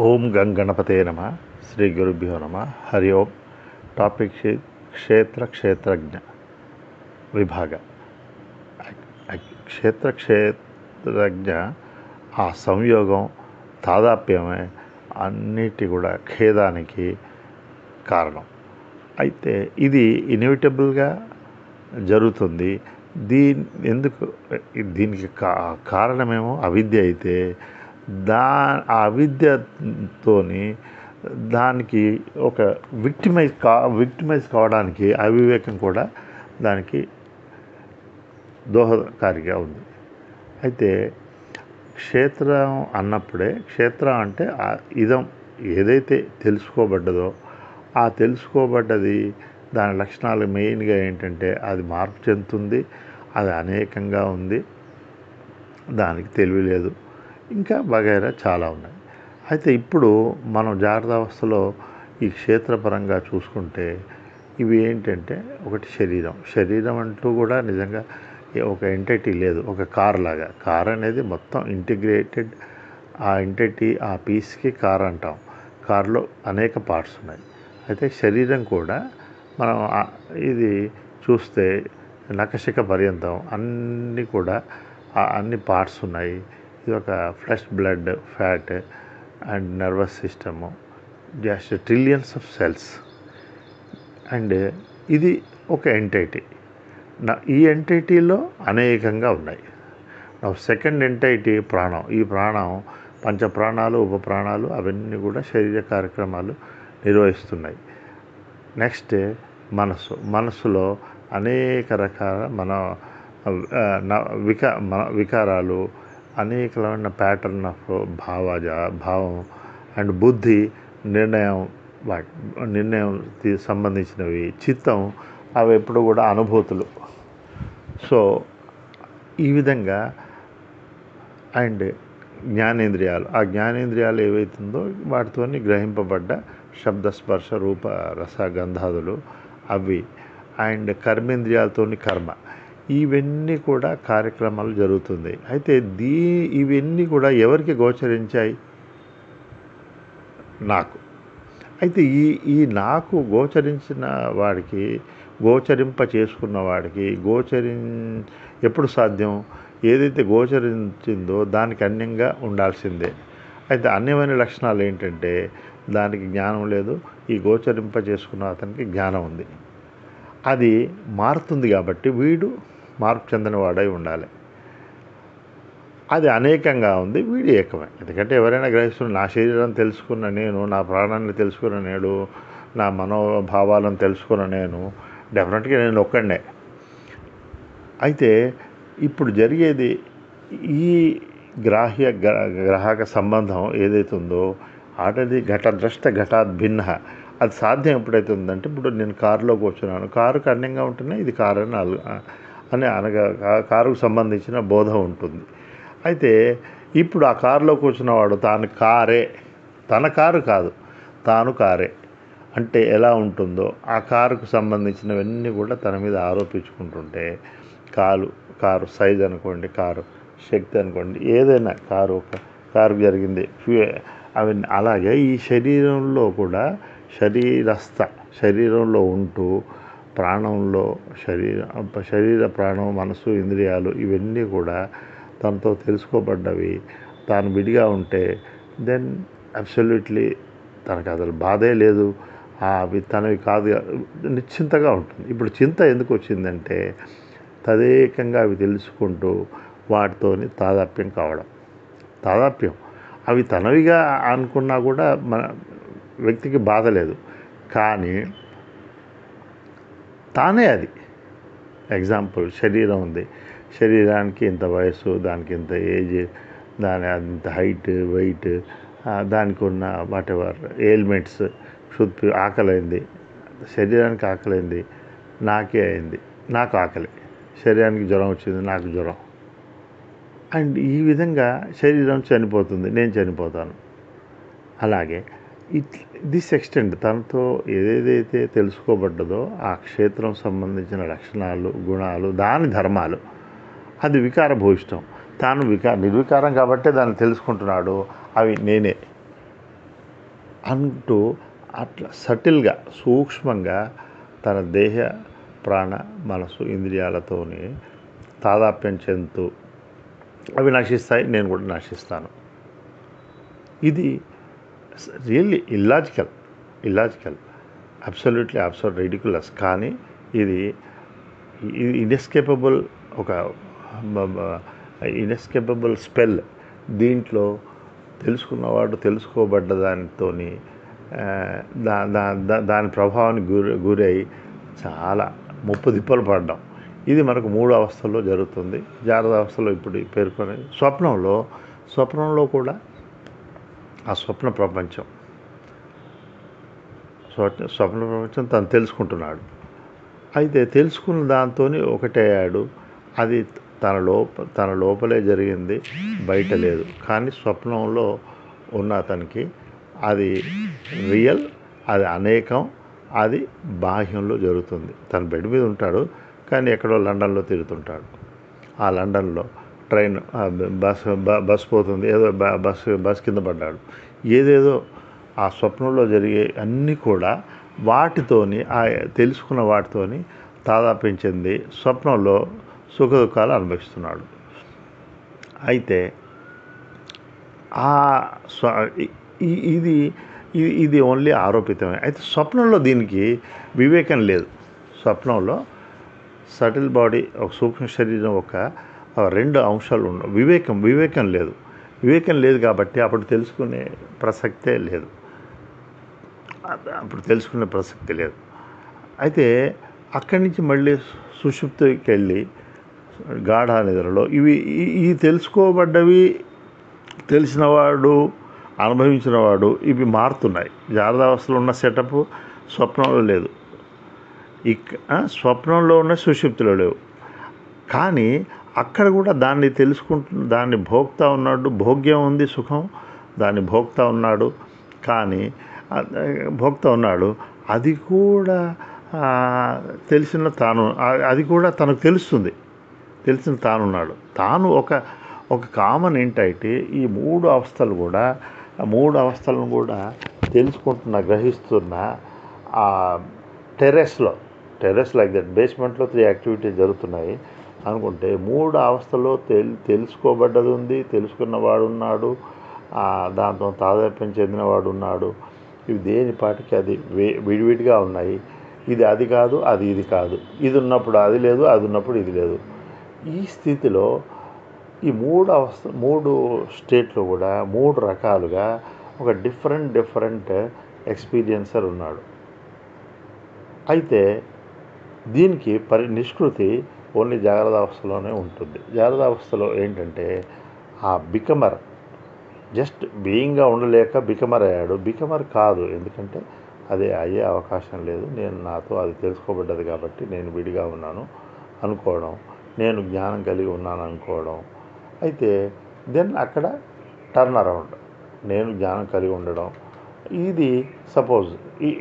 ఓం గంగణపతే నమ. శ్రీ గురుభ్యో నమ. హరి ఓం. టాపిక్ క్షేత్రజ్ఞ విభాగ. క్షేత్రజ్ఞ ఆ సంయోగం తాదాప్యమే అన్నిటి కూడా ఖేదానికి కారణం. అయితే ఇది ఇన్ఎవిటబుల్గా జరుగుతుంది. దీనికి కారణమేమో అవిద్య అయితే ఆ అవిద్యతోని దానికి ఒక విక్టిమైజ్ కావడానికి అవివేకం కూడా దానికి దోహదకారిగా ఉంది. అయితే క్షేత్రం అన్నప్పుడే క్షేత్రం అంటే ఇదం ఏదైతే తెలుసుకోబడ్డదో ఆ తెలుసుకోబడ్డది దాని లక్షణాలు మెయిన్గా ఏంటంటే అది మార్పు చెందుతుంది, అది అనేకంగా ఉంది, దానికి తెలివి లేదు, ఇంకా వగైరా చాలా ఉన్నాయి. అయితే ఇప్పుడు మనం జాగ్రత్త అవస్థలో ఈ క్షేత్రపరంగా చూసుకుంటే ఇవి ఏంటంటే ఒకటి శరీరం అంటూ కూడా నిజంగా ఒక ఎంటిటీ లేదు. ఒక కార్ లాగా, కార్ అనేది మొత్తం ఇంటిగ్రేటెడ్. ఆ ఎంటిటీ ఆ పీస్కి కార్ అంటాం. కార్లో అనేక పార్ట్స్ ఉన్నాయి. అయితే శరీరం కూడా మనం ఇది చూస్తే నఖశిఖ పర్యంతం అన్నీ కూడా అన్ని పార్ట్స్ ఉన్నాయి. ఇది ఒక flesh, blood, fat and nervous system, just trillions of cells. And ఇది ఒక ఎంటిటీ. ఈ ఎంటిటీలో అనేకంగా ఉన్నాయి. సెకండ్ ఎంటిటీ ప్రాణం. ఈ ప్రాణం పంచప్రాణాలు, ఉపప్రాణాలు అవన్నీ కూడా శరీర కార్యక్రమాలు నిర్వహిస్తున్నాయి. నెక్స్ట్ మనస్సులో అనేక రకాల వికారాలు, అనేకమైన ప్యాటర్న్ ఆఫ్ భావం అండ్ బుద్ధి, నిర్ణయం సంబంధించినవి, చిత్తం, అవి ఎప్పుడు కూడా అనుభూతులు. సో ఈ విధంగా అండ్ జ్ఞానేంద్రియాలు, ఆ జ్ఞానేంద్రియాలు ఏవైతుందో వాటితో గ్రహింపబడ్డ శబ్ద, స్పర్శ, రూప, రస, గంధాదులు అవి. అండ్ కర్మేంద్రియాలతో కర్మ. ఇవన్నీ కూడా కార్యక్రమాలు జరుగుతుంది. అయితే ఇవన్నీ కూడా ఎవరికి గోచరించాయి? నాకు. అయితే ఈ నాకు గోచరించిన వాడికి, గోచరింప చేసుకున్న వాడికి ఎప్పుడు సాధ్యం? ఏదైతే గోచరించిందో దానికి అన్యంగా ఉండాల్సిందే. అయితే అన్యమైన లక్షణాలు ఏంటంటే దానికి జ్ఞానం లేదు, ఈ గోచరింప చేసుకున్న అతనికి జ్ఞానం ఉంది. అది మారుతుంది కాబట్టి వీడు మార్పు చెందినవాడై ఉండాలి. అది అనేకంగా ఉంది, వీడు ఏకమే. ఎందుకంటే ఎవరైనా గ్రహిస్తున్న నా శరీరాన్ని తెలుసుకున్న నేను, నా ప్రాణాన్ని తెలుసుకున్న నేను, నా మనోభావాలను తెలుసుకున్న నేను, డెఫినెట్గా నేను ఒక్కడే. అయితే ఇప్పుడు జరిగేది ఈ గ్రాహక సంబంధం ఏదైతే ఉందో ఆటది ఘటద్రష్ట ఘటాత్ భిన్న. అది సాధ్యం ఎప్పుడైతే ఉందంటే, ఇప్పుడు నేను కారులో కూర్చున్నాను, కారుకు అన్యంగా ఉంటేనే ఇది కారు అని అనగా కారుకు సంబంధించిన బోధ ఉంటుంది. అయితే ఇప్పుడు ఆ కారులో కూర్చున్నవాడు తాను కారే, తన కారు కాదు, తాను కారే అంటే ఎలా ఉంటుందో ఆ కారుకు సంబంధించినవన్నీ కూడా తన మీద ఆరోపించుకుంటుంటే, కారు సైజ్ అనుకోండి, కారు శక్తి అనుకోండి, ఏదైనా కారుకు జరిగింది అవి. అలాగే ఈ శరీరంలో కూడా శరీరంలో ఉంటూ ప్రాణంలో శరీర ప్రాణం, మనసు, ఇంద్రియాలు ఇవన్నీ కూడా తనతో తెలుసుకోబడ్డవి. తాను విడిగా ఉంటే దెన్ అబ్సల్యూట్లీ తనకు అసలు బాధే లేదు, అవి తనవి కాదు, నిశ్చింతగా ఉంటుంది. ఇప్పుడు చింత ఎందుకు వచ్చిందంటే తదేకంగా అవి తెలుసుకుంటూ వాటితోని తాదాప్యం అవి తనవిగా అనుకున్నా కూడా మన వ్యక్తికి బాధ లేదు, కానీ తానే అది. ఎగ్జాంపుల్, శరీరం ఉంది, శరీరానికి ఇంత వయసు, దానికి ఇంత ఏజ్, దాని అంత హైట్, వెయిట్, దానికి ఉన్న వాటెవర్ ఎయిల్మెంట్స్, ఆకలైంది, శరీరానికి ఆకలైంది, నాకే అయింది, నాకు ఆకలి, శరీరానికి జ్వరం వచ్చింది, నాకు జ్వరం. అండ్ ఈ విధంగా శరీరం చనిపోతుంది, నేను చనిపోతాను. అలాగే దిస్ ఎక్స్టెంట్ తనతో ఏదేదైతే తెలుసుకోబడ్డదో ఆ క్షేత్రం సంబంధించిన లక్షణాలు, గుణాలు, దాని ధర్మాలు, అది వికారభూయిష్టం. తాను నిర్వికారం కాబట్టే దాన్ని తెలుసుకుంటున్నాడు. అవి నేనే. అంటూ అట్లా సటిల్గా సూక్ష్మంగా తన దేహ ప్రాణ మనసు ఇంద్రియాలతోని తాదాప్యం చెందుతూ అవి నశిస్తాయి, నేను కూడా నశిస్తాను. ఇది రియల్లీ ఇల్లాజికల్, అబ్సల్యూట్లీ రిడిక్యులస్. కానీ ఇది ఇనెస్కేపబుల్, ఒక ఇనెస్కేపబుల్ స్పెల్. దీంట్లో తెలుసుకున్నవాడు తెలుసుకోబడ్డ దానితోని దాని ప్రభావానికి గురై చాలా ముప్పు దిప్పలు పడ్డాం. ఇది మనకు 3 అవస్థల్లో జరుగుతుంది. జాగ్రత్త అవస్థలో ఇప్పుడు పేర్కొనే స్వప్నంలో కూడా ఆ స్వప్న ప్రపంచం తను తెలుసుకుంటున్నాడు. అయితే తెలుసుకున్న దాంతో ఒకటయ్యాడు. అది తన లోపలే జరిగింది, బయట లేదు. కానీ స్వప్నంలో ఉన్న అతనికి అది రియల్, అది అనేకం, అది బాహ్యంలో జరుగుతుంది. తను బెడ్ మీద ఉంటాడు, కానీ ఎక్కడో లండన్లో తిరుగుతుంటాడు. ఆ లండన్లో ట్రైన్ బస్ పోతుంది, ఏదో బస్ కింద పడ్డాడు. ఏదేదో ఆ స్వప్నంలో జరిగే అన్నీ కూడా వాటితోని, ఆ తెలుసుకున్న వాటితోని తాదాప్యం చెంది స్వప్నంలో సుఖదుఖాలు అనుభవిస్తున్నాడు. అయితే ఇది ఓన్లీ ఆరోపితమే. అయితే స్వప్నంలో దీనికి వివేకం లేదు. స్వప్నంలో సటిల్ బాడీ, ఒక సూక్ష్మ శరీరం, ఒక 2 అంశాలు ఉండవు. వివేకం లేదు. వివేకం లేదు కాబట్టి అప్పుడు తెలుసుకునే ప్రసక్తే లేదు. అయితే అక్కడి నుంచి మళ్ళీ సుషుప్తికి వెళ్ళి గాఢ నిద్రలో ఈ తెలుసుకోబడ్డవి, తెలిసినవాడు, అనుభవించినవాడు, ఇవి మారుతున్నాయి. జాగ్రత్తావస్థలో ఉన్న సెటప్ స్వప్నంలో లేదు, స్వప్నంలో ఉన్న సుషుప్తిలో లేవు. కానీ అక్కడ కూడా దాన్ని దాన్ని భోక్తా ఉన్నాడు. భోగ్యం ఉంది, సుఖం, దాన్ని భోక్తా ఉన్నాడు. కానీ భోక్తా ఉన్నాడు, అది కూడా తెలిసిన తాను, అది కూడా తనకు తెలుస్తుంది, తెలిసిన తానున్నాడు. తాను ఒక కామన్ ఎంటైటీ. ఈ 3 అవస్థలను కూడా తెలుసుకుంటున్న, గ్రహిస్తున్న ఆ టెర్రస్ లైక్ దట్, బేస్మెంట్లో 3 యాక్టివిటీస్ జరుగుతున్నాయి అనుకుంటే 3 అవస్థలో తెలుసుకోబడ్డది ఉంది, తెలుసుకున్నవాడు ఉన్నాడు, దాంతో తాదాత్మ్యం చెందినవాడు ఉన్నాడు. ఇవి దేనిపాటికి అది విడివిడిగా ఉన్నాయి. ఇది అది కాదు, అది ఇది కాదు. ఇది ఉన్నప్పుడు అది లేదు, అది ఉన్నప్పుడు ఇది లేదు. ఈ స్థితిలో ఈ 3 స్టేట్లో కూడా 3 రకాలుగా ఒక డిఫరెంట్ ఎక్స్పీరియన్సర్ ఉన్నాడు. అయితే దీనికి నిష్కృతి ఓన్లీ జాగ్రత్త అవస్థలోనే ఉంటుంది. జాగ్రత్త అవస్థలో ఏంటంటే ఆ బికమర్ జస్ట్ బీయింగ్గా ఉండలేక బికమర్ అయ్యాడు. బికమర్ కాదు, ఎందుకంటే అది అయ్యే అవకాశం లేదు. నాతో అది తెలుసుకోబడ్డది కాబట్టి నేను విడిగా ఉన్నాను అనుకోవడం, నేను జ్ఞానం కలిగి ఉన్నాను అనుకోవడం. అయితే దెన్ అక్కడ టర్న్ అరౌండ్, నేను జ్ఞానం కలిగి ఉండడం, ఇది సపోజ్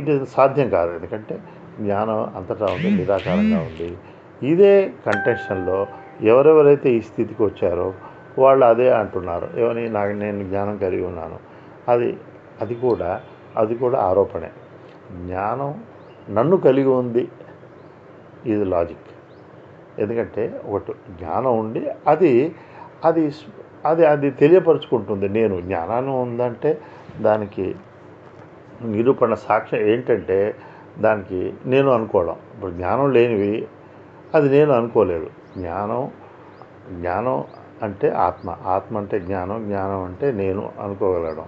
ఇట్ ఈజ్ సాధ్యం కాదు. ఎందుకంటే జ్ఞానం అంతటా ఉంది, నిరాకారంగా ఉంది. ఇదే కంటెన్షన్లో ఎవరెవరైతే ఈ స్థితికి వచ్చారో వాళ్ళు అదే అంటున్నారు, ఏమని, నేను జ్ఞానం కలిగి ఉన్నాను. అది కూడా ఆరోపణే. జ్ఞానం నన్ను కలిగి ఉంది, ఇది లాజిక్. ఎందుకంటే ఒకటి జ్ఞానం ఉండి అది తెలియపరుచుకుంటుంది. నేను జ్ఞానాన్ని ఉందంటే దానికి నిరూపణ సాక్ష్యం ఏంటంటే దానికి నేను అనుకోవడం. ఇప్పుడు జ్ఞానం లేనివి అది నేను అనుకోలేదు. జ్ఞానం అంటే ఆత్మ అంటే జ్ఞానం అంటే నేను అనుకోగలగడం.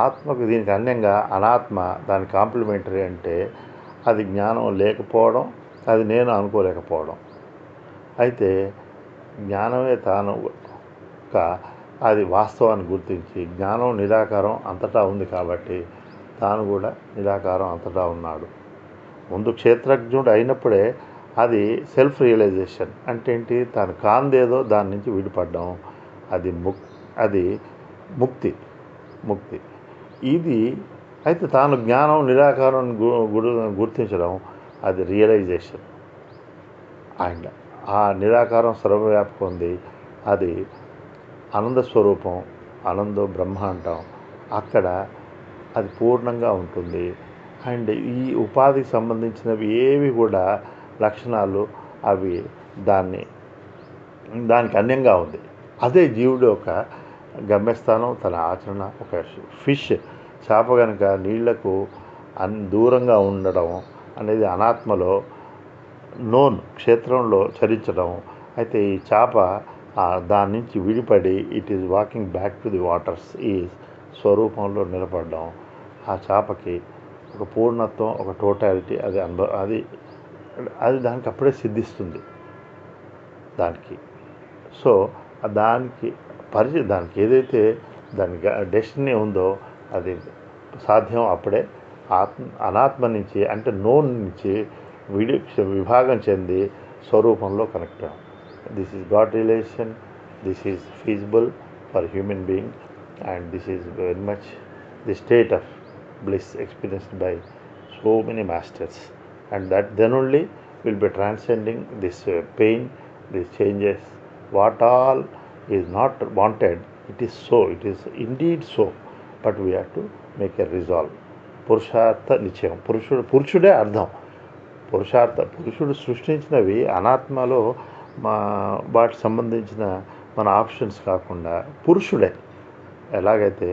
ఆత్మకు దీనికి అన్యంగా అనాత్మ, దాని కాంప్లిమెంటరీ అంటే అది జ్ఞానం లేకపోవడం, అది నేను అనుకోలేకపోవడం. అయితే జ్ఞానమే అది వాస్తవాన్ని గుర్తించి, జ్ఞానం నిరాకారం అంతటా ఉంది కాబట్టి తాను కూడా నిరాకారం అంతటా ఉన్నాడు. ముందు క్షేత్రజ్ఞుడు అయినప్పుడే అది సెల్ఫ్ రియలైజేషన్. అంటే ఏంటి, తాను కాందేదో దాని నుంచి విడిపడ్డం, అది ముక్తి. ఇది అయితే తాను జ్ఞానం నిరాకారం గుర్తించడం, అది రియలైజేషన్. అండ్ ఆ నిరాకారం సర్వవ్యాపకం ఉంది, అది ఆనంద స్వరూపం, ఆనందో బ్రహ్మ అంటాం. అక్కడ అది పూర్ణంగా ఉంటుంది. అండ్ ఈ ఉపాధికి సంబంధించినవి ఏవి కూడా లక్షణాలు అవి దాన్ని దానికి అన్యంగా ఉంది. అదే జీవుడు యొక్క గమ్యస్థానం, తన ఆచరణ. ఒక ఫిష్ చేప కనుక నీళ్లకు దూరంగా ఉండడం అనేది అనాత్మలో నోన్ క్షేత్రంలో చరించడం. అయితే ఈ చేప దాని నుంచి విడిపడి it is walking back to the waters ఈ స్వరూపంలో నిలబడడం. ఆ చేపకి ఒక పూర్ణత్వం, ఒక టోటాలిటీ అది అది దానికి అప్పుడే సిద్ధిస్తుంది దానికి. సో దానికి దానికి ఏదైతే దానికి డెస్టినీ ఉందో అది సాధ్యం అప్పుడే అనాత్మ నుంచి, అంటే నోన్ నుంచి విభాగం చెంది స్వరూపంలో కనెక్ట్ అవ్వం. This is god relation, this is feasible for human being, and this is very much the state of bliss experienced by so many masters, and that then only will be transcending this pain, these changes. What all is not wanted, it is so, it is indeed so, but we have to make a resolve. పురుషార్థ నిశ్చయం. పురుషుడే అర్థం. పురుషుడు సృష్టించినవి అనాత్మలో వాటికి సంబంధించిన మన options కాకుండా పురుషుడే. ఎలాగైతే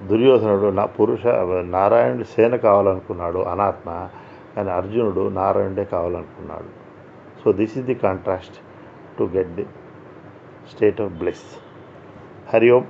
దుర్యోధనుడు నారాయణుడి సేన కావాలనుకున్నాడు అనాత్మ, కానీ అర్జునుడు నారాయణుడే కావాలనుకున్నాడు. So this is the contrast to get the state of bliss. Hari Om.